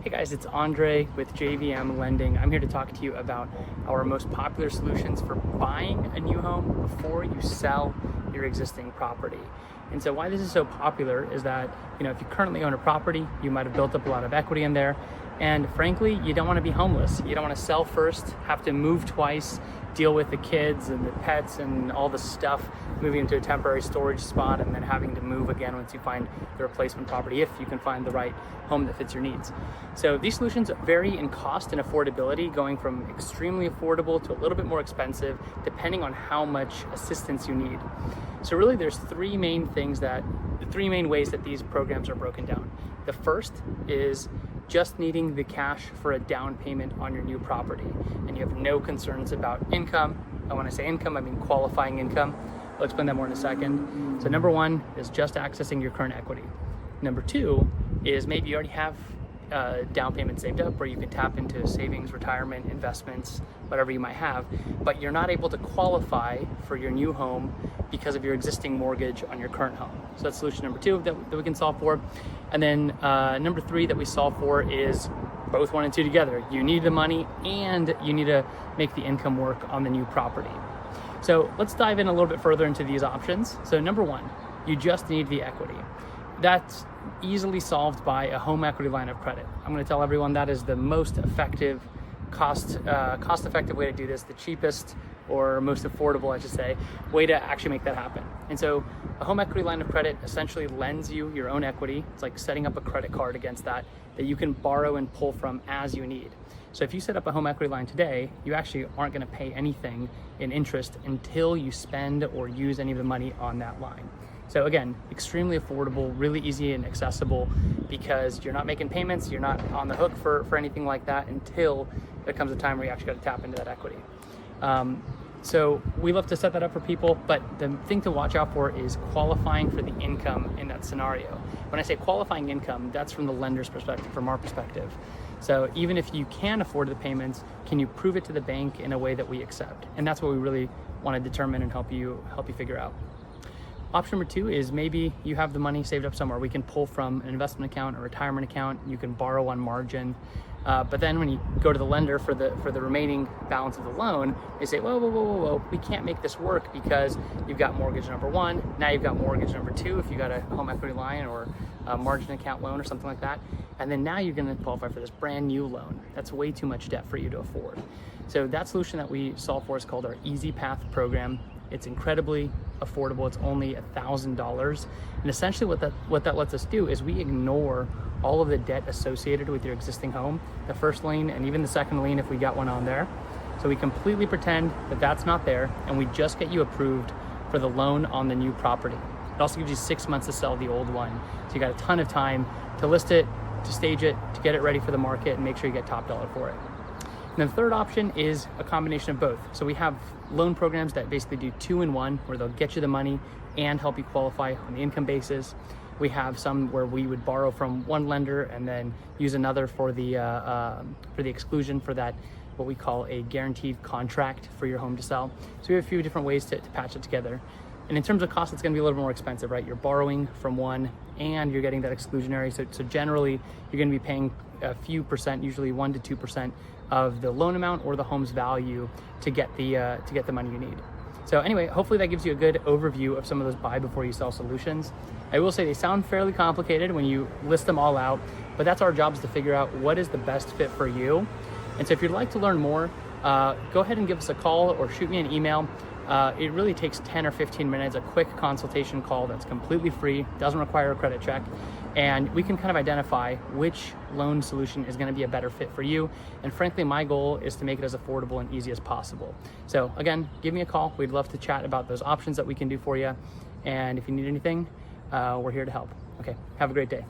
Hey guys, it's Andre with JVM Lending. I'm here to talk to you about our most popular solutions for buying a new home before you sell your existing property. And so why this is so popular is that, if you currently own a property, you might have built up a lot of equity in there. And frankly, you don't want to be homeless. You don't want to sell first, have to move twice, deal with the kids and the pets and all the stuff, moving into a temporary storage spot and then having to move again once you find the replacement property, if you can find the right home that fits your needs. So these solutions vary in cost and affordability, going from extremely affordable to a little bit more expensive, depending on how much assistance you need. So really there's three main ways that these programs are broken down. The first is just needing the cash for a down payment on your new property, and you have no concerns about income. And when I say income, I mean qualifying income. I'll explain that more in a second. So number one is just accessing your current equity. Number two is maybe you already have down payment saved up, where you can tap into savings, retirement, investments, whatever you might have, but you're not able to qualify for your new home because of your existing mortgage on your current home. So that's solution number two that we can solve for. And then number three that we solve for is both one and two together. You need the money and you need to make the income work on the new property. So let's dive in a little bit further into these options. So number one, you just need the equity. That's easily solved by a home equity line of credit. I'm going to tell everyone that is the most effective, cost-effective way to do this, the cheapest or most affordable, I should say, way to actually make that happen. And so a home equity line of credit essentially lends you your own equity. It's like setting up a credit card against that you can borrow and pull from as you need. So if you set up a home equity line today, you actually aren't going to pay anything in interest until you spend or use any of the money on that line. So again, extremely affordable, really easy and accessible, because you're not making payments, you're not on the hook for anything like that until there comes a time where you actually got to tap into that equity. So we love to set that up for people, but the thing to watch out for is qualifying for the income in that scenario. When I say qualifying income, that's from the lender's perspective, from our perspective. So even if you can afford the payments, can you prove it to the bank in a way that we accept? And that's what we really want to determine and help you figure out. Option number two is maybe you have the money saved up somewhere. We can pull from an investment account or retirement account. You can borrow on margin. But then when you go to the lender for the remaining balance of the loan, they say, whoa, we can't make this work because you've got mortgage number one, now you've got mortgage number two if you got a home equity line or a margin account loan or something like that. And then now you're gonna qualify for this brand new loan. That's way too much debt for you to afford. So that solution that we solve for is called our Easy Path program. It's incredibly affordable. It's only $1,000. And essentially what that lets us do is we ignore all of the debt associated with your existing home, the first lien and even the second lien if we got one on there. So we completely pretend that that's not there, and we just get you approved for the loan on the new property. It also gives you 6 months to sell the old one. So you got a ton of time to list it, to stage it, to get it ready for the market and make sure you get top dollar for it. And then the third option is a combination of both. So we have loan programs that basically do 2-in-1, where they'll get you the money and help you qualify on the income basis. We have some where we would borrow from one lender and then use another for the exclusion for that, what we call a guaranteed contract for your home to sell. So we have a few different ways to patch it together. And in terms of cost, it's going to be a little more expensive, right? You're borrowing from one and you're getting that exclusionary. So generally, you're going to be paying a few percent, usually 1% to 2% of the loan amount or the home's value to get the money you need. So anyway, hopefully that gives you a good overview of some of those buy before you sell solutions. I will say they sound fairly complicated when you list them all out, but that's our job, is to figure out what is the best fit for you. And so if you'd like to learn more, go ahead and give us a call or shoot me an email. It really takes 10 or 15 minutes, a quick consultation call that's completely free, doesn't require a credit check, and we can kind of identify which loan solution is going to be a better fit for you. And frankly, my goal is to make it as affordable and easy as possible. So again, give me a call. We'd love to chat about those options that we can do for you. And if you need anything, we're here to help. Okay, have a great day.